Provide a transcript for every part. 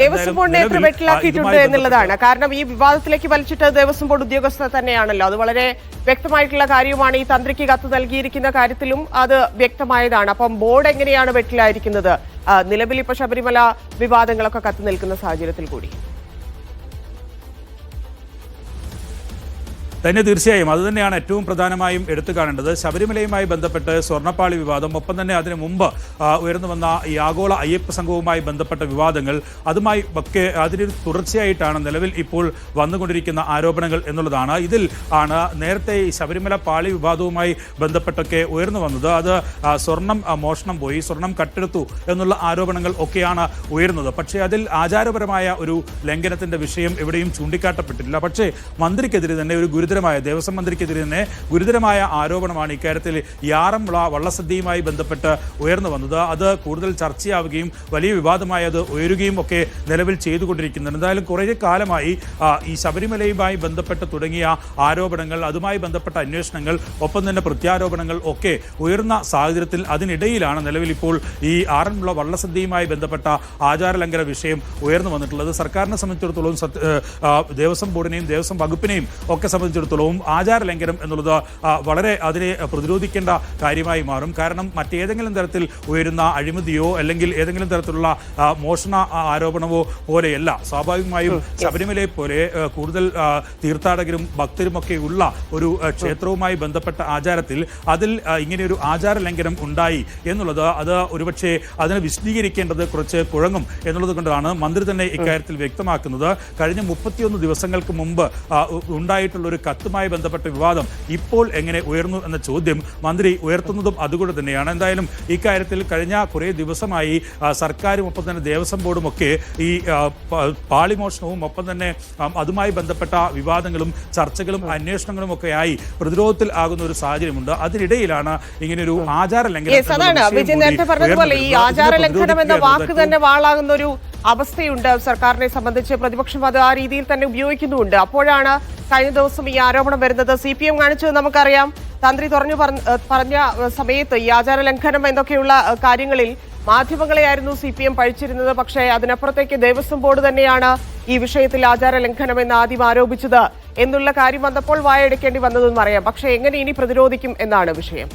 ദേവസ്വം ബോർഡിനെ എത്ര വെട്ടിലാക്കിയിട്ടുണ്ട് എന്നുള്ളതാണ്. കാരണം ഈ വിവാദത്തിലേക്ക് വലിച്ചിട്ട് ദേവസ്വം ബോർഡ് ഉദ്യോഗസ്ഥർ തന്നെയാണല്ലോ. അത് വളരെ വ്യക്തമായിട്ടുള്ള കാര്യമാണ്. ഈ തന്ത്രിക്ക് കത്ത് നൽകിയിരിക്കുന്ന കാര്യത്തിലും അത് വ്യക്തമായതാണ്. അപ്പം ബോർഡ് എങ്ങനെയാണ് വെട്ടിലായിരിക്കുന്നത്? നിലവിൽ ഇപ്പൊ ശബരിമല വിവാദങ്ങളൊക്കെ കത്ത് നിൽക്കുന്ന സാഹചര്യത്തിൽ കൂടി തന്നെ തീർച്ചയായും അതുതന്നെയാണ് ഏറ്റവും പ്രധാനമായും എടുത്തു കാണേണ്ടത്. ശബരിമലയുമായി ബന്ധപ്പെട്ട് സ്വർണ്ണപ്പാളി വിവാദം, ഒപ്പം തന്നെ അതിനു മുമ്പ് ഉയർന്നു വന്ന ഈ ആഗോള അയ്യപ്പ സംഘവുമായി ബന്ധപ്പെട്ട വിവാദങ്ങൾ, അതുമായി ഒക്കെ അതിനൊരു തുടർച്ചയായിട്ടാണ് നിലവിൽ ഇപ്പോൾ വന്നുകൊണ്ടിരിക്കുന്ന ആരോപണങ്ങൾ എന്നുള്ളതാണ്. ഇതിൽ ആണ് നേരത്തെ ഈ ശബരിമല പാളി വിവാദവുമായി ബന്ധപ്പെട്ടൊക്കെ ഉയർന്നു വന്നത്. അത് സ്വർണം മോഷണം പോയി, സ്വർണം കട്ടെടുത്തു എന്നുള്ള ആരോപണങ്ങൾ ഒക്കെയാണ് ഉയർന്നത്. പക്ഷേ അതിൽ ആചാരപരമായ ഒരു ലംഘനത്തിന്റെ വിഷയം എവിടെയും ചൂണ്ടിക്കാട്ടപ്പെട്ടിട്ടില്ല. പക്ഷേ മന്ത്രിക്കെതിരെ തന്നെ ഒരു ദേവസ്വം മന്ത്രിക്കെതിരെ തന്നെ ഗുരുതരമായ ആരോപണമാണ് ഇക്കാര്യത്തിൽ യാറന്മുള വള്ളസദ്യയുമായി ബന്ധപ്പെട്ട് ഉയർന്നു വന്നത്. അത് കൂടുതൽ ചർച്ചയാവുകയും വലിയ വിവാദമായി അത് ഉയരുകയും ഒക്കെ നിലവിൽ ചെയ്തുകൊണ്ടിരിക്കുന്നുണ്ട്. എന്തായാലും കുറേ കാലമായി ഈ ശബരിമലയുമായി ബന്ധപ്പെട്ട് തുടങ്ങിയ ആരോപണങ്ങൾ, അതുമായി ബന്ധപ്പെട്ട അന്വേഷണങ്ങൾ, ഒപ്പം തന്നെ പ്രത്യാരോപണങ്ങൾ ഒക്കെ ഉയർന്ന സാഹചര്യത്തിൽ അതിനിടയിലാണ് നിലവിൽ ഇപ്പോൾ ഈ ആറന്മുള വള്ളസദ്യയുമായി ബന്ധപ്പെട്ട ആചാരലംഘന വിഷയം ഉയർന്നു വന്നിട്ടുള്ളത്. സർക്കാരിനെ സംബന്ധിച്ചിടത്തോളം ദേവസ്വം ബോർഡിനെയും ദേവസ്വം വകുപ്പിനെയും ഒക്കെ സംബന്ധിച്ചിടത്തോളം ആചാര ലംഘനം എന്നുള്ളത് വളരെ അതിനെ പ്രതിരോധിക്കേണ്ട കാര്യമായി മാറും. കാരണം മറ്റേതെങ്കിലും തരത്തിൽ ഉയരുന്ന അഴിമതിയോ അല്ലെങ്കിൽ ഏതെങ്കിലും തരത്തിലുള്ള മോഷണ ആരോപണമോ പോലെയല്ല. സ്വാഭാവികമായും ശബരിമലയെ പോലെ കൂടുതൽ തീർത്ഥാടകരും ഭക്തരുമൊക്കെ ഉള്ള ഒരു ക്ഷേത്രവുമായി ബന്ധപ്പെട്ട ആചാരത്തിൽ അതിൽ ഇങ്ങനെയൊരു ആചാര ലംഘനം ഉണ്ടായി എന്നുള്ളത് അത് ഒരുപക്ഷെ അതിനെ വിശദീകരിക്കേണ്ടത് കുറച്ച് കുഴങ്ങും എന്നുള്ളത് കൊണ്ടാണ് മന്ത്രി തന്നെ ഇക്കാര്യത്തിൽ വ്യക്തമാക്കുന്നത്. കഴിഞ്ഞ 31 ദിവസങ്ങൾക്ക് മുമ്പ് ഉണ്ടായിട്ടുള്ള ഒരു കത്തുമായി ബന്ധപ്പെട്ട വിവാദം ഇപ്പോൾ എങ്ങനെ ഉയർന്നു എന്ന ചോദ്യം മന്ത്രി ഉയർത്തുന്നതും അതുകൊണ്ട് തന്നെയാണ്. എന്തായാലും ഇക്കാര്യത്തിൽ കഴിഞ്ഞ കുറേ ദിവസമായി സർക്കാരും ഒപ്പം തന്നെ ദേവസ്വം ബോർഡും ഒക്കെ ഈ പാളിമോഷണവും ഒപ്പം തന്നെ അതുമായി ബന്ധപ്പെട്ട വിവാദങ്ങളും ചർച്ചകളും അന്വേഷണങ്ങളും ഒക്കെ ആയി പ്രതിരോധത്തിൽ ആകുന്ന ഒരു സാഹചര്യമുണ്ട്. അതിനിടയിലാണ് ഇങ്ങനെയൊരു ആചാര ലംഘനം. വിജയൻ നേരത്തെ പറഞ്ഞതുപോലെ ഈ ആചാര ലംഘനം എന്ന വാക്ക് തന്നെ വാളാകുന്ന ഒരു അവസ്ഥയുണ്ട് സർക്കാരിനെ സംബന്ധിച്ച്. പ്രതിപക്ഷം അത് ആ രീതിയിൽ തന്നെ ഉപയോഗിക്കുന്നുമുണ്ട്. അപ്പോഴാണ് കഴിഞ്ഞ ദിവസം ഈ ആരോപണം വരുന്നത്. CPM കാണിച്ചത് നമുക്കറിയാം. തന്ത്രി പറഞ്ഞ സമയത്ത് ഈ ആചാര ലംഘനം എന്നൊക്കെയുള്ള കാര്യങ്ങളിൽ മാധ്യമങ്ങളെയായിരുന്നു CPM പഴിച്ചിരുന്നത്. പക്ഷേ അതിനപ്പുറത്തേക്ക് ദേവസ്വം ബോർഡ് തന്നെയാണ് ഈ വിഷയത്തിൽ ആചാര ലംഘനം എന്ന് ആദ്യം ആരോപിച്ചത് എന്നുള്ള കാര്യം വന്നപ്പോൾ വായെടുക്കേണ്ടി വന്നതെന്ന് അറിയാം. പക്ഷേ എങ്ങനെ ഇനി പ്രതിരോധിക്കും എന്നാണ് വിഷയം.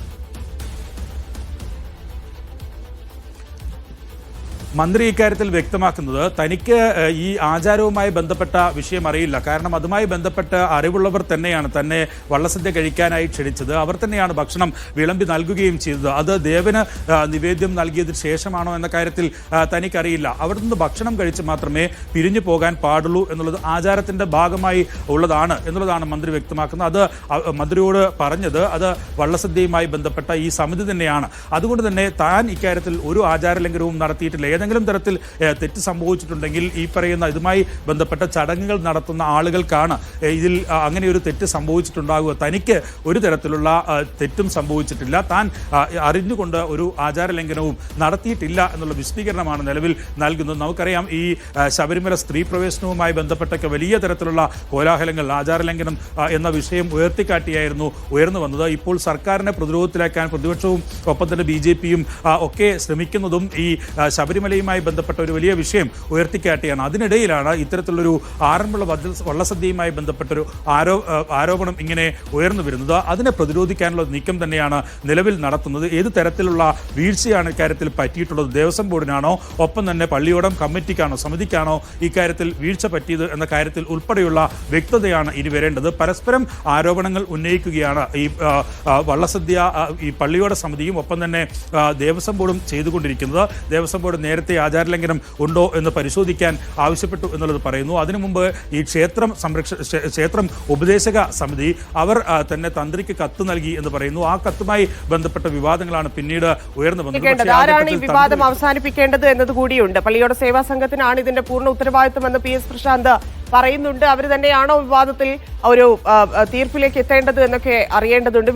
മന്ത്രി ഇക്കാര്യത്തിൽ വ്യക്തമാക്കുന്നത് തനിക്ക് ഈ ആചാരവുമായി ബന്ധപ്പെട്ട വിഷയം അറിയില്ല. കാരണം അതുമായി ബന്ധപ്പെട്ട് അറിവുള്ളവർ തന്നെയാണ് തന്നെ വള്ളസദ്യ കഴിക്കാനായി ക്ഷണിച്ചത്. അവർ തന്നെയാണ് ഭക്ഷണം വിളമ്പി നൽകുകയും ചെയ്തത്. അത് ദേവന് നിവേദ്യം നൽകിയതിന് ശേഷമാണോ എന്ന കാര്യത്തിൽ തനിക്കറിയില്ല. അവിടെ നിന്ന് ഭക്ഷണം കഴിച്ച് മാത്രമേ പിരിഞ്ഞു പോകാൻ പാടുള്ളൂ എന്നുള്ളത് ആചാരത്തിൻ്റെ ഭാഗമായി ഉള്ളതാണ് എന്നുള്ളതാണ് മന്ത്രി വ്യക്തമാക്കുന്നത്. അത് മന്ത്രിയോട് പറഞ്ഞത് അത് വള്ളസദ്യയുമായി ബന്ധപ്പെട്ട ഈ സമിതി തന്നെയാണ്. അതുകൊണ്ട് തന്നെ താൻ ഇക്കാര്യത്തിൽ ഒരു ആചാര ലംഘനവും നടത്തിയിട്ടില്ല. ഏതെങ്കിലും തരത്തിൽ തെറ്റ് സംഭവിച്ചിട്ടുണ്ടെങ്കിൽ ഈ പറയുന്ന ഇതുമായി ബന്ധപ്പെട്ട ചടങ്ങുകൾ നടത്തുന്ന ആളുകൾക്കാണ് ഇതിൽ അങ്ങനെ ഒരു തെറ്റ് സംഭവിച്ചിട്ടുണ്ടാകുക. തനിക്ക് ഒരു തരത്തിലുള്ള തെറ്റും സംഭവിച്ചിട്ടില്ല. താൻ അറിഞ്ഞുകൊണ്ട് ഒരു ആചാര ലംഘനവും നടത്തിയിട്ടില്ല എന്നുള്ള വിശദീകരണമാണ് നിലവിൽ നൽകുന്നത്. നമുക്കറിയാം ഈ ശബരിമല സ്ത്രീ പ്രവേശനവുമായി ബന്ധപ്പെട്ടൊക്കെ വലിയ തരത്തിലുള്ള കോലാഹലങ്ങൾ, ആചാര ലംഘനം എന്ന വിഷയം ഉയർത്തിക്കാട്ടിയായിരുന്നു ഉയർന്നു വന്നത്. ഇപ്പോൾ സർക്കാരിനെ പ്രതിരോധത്തിലാക്കാൻ പ്രതിപക്ഷവും ഒപ്പം തന്നെ BJPയും ഒക്കെ ശ്രമിക്കുന്നതും ഈ ശബരിമലയുമായി ബന്ധപ്പെട്ട ഒരു വലിയ വിഷയം ഉയർത്തിക്കാട്ടിയാണ്. അതിനിടയിലാണ് ഇത്തരത്തിലുള്ളൊരു ആറന്മുള വള്ളസദ്യയുമായി ബന്ധപ്പെട്ടൊരു ആരോപണം ഇങ്ങനെ ഉയർന്നു വരുന്നത്. അതിനെ പ്രതിരോധിക്കാനുള്ള നീക്കം തന്നെയാണ് നിലവിൽ നടത്തുന്നത്. ഏത് തരത്തിലുള്ള വീഴ്ചയാണ് ഇക്കാര്യത്തിൽ പറ്റിയിട്ടുള്ളത്? ദേവസ്വം ബോർഡിനാണോ ഒപ്പം തന്നെ പള്ളിയോടം കമ്മിറ്റിക്കാണോ സമിതിക്കാണോ ഇക്കാര്യത്തിൽ വീഴ്ച പറ്റിയത് എന്ന കാര്യത്തിൽ ഉൾപ്പെടെയുള്ള വ്യക്തതയാണ് ഇനി വരേണ്ടത്. പരസ്പരം ആരോപണങ്ങൾ ഉന്നയിക്കുകയാണ് ഈ വള്ളസദ്യ ഈ പള്ളിയോട സമിതിയും ഒപ്പം തന്നെ ദേവസ്വം ബോർഡും ചെയ്തുകൊണ്ടിരിക്കുന്നത്. ദേവസ്വം ബോർഡ് നേരത്തെ ആചാരലംഘനം ഉണ്ടോ എന്ന് പരിശോധിക്കാൻ ആവശ്യപ്പെട്ടു എന്നുള്ളത് പറയുന്നു. അതിനു മുമ്പ് ഈ ക്ഷേത്രം ഉപദേശക സമിതി അവർ തന്നെ തന്ത്രിക്ക് കത്ത് നൽകി എന്ന് പറയുന്നു. ആ കത്തുമായി ബന്ധപ്പെട്ട വിവാദങ്ങളാണ് പിന്നീട് ഉയർന്നു വന്നത്. ആരാണ് ഈ വിവാദം അവസാനിപ്പിക്കേണ്ടത് എന്നത് കൂടിയുണ്ട്. പള്ളിയോട് സേവാ സംഘത്തിനാണ് ഇതിന്റെ പൂർണ്ണ ഉത്തരവാദിത്വമെന്ന് PS പ്രശാന്ത് പറയുന്നുണ്ട്. അവർ തന്നെയാണോ വിവാദത്തിൽ ഒരു തീർപ്പിലേക്ക് എത്തേണ്ടത് എന്നൊക്കെ അറിയേണ്ടതുണ്ട്.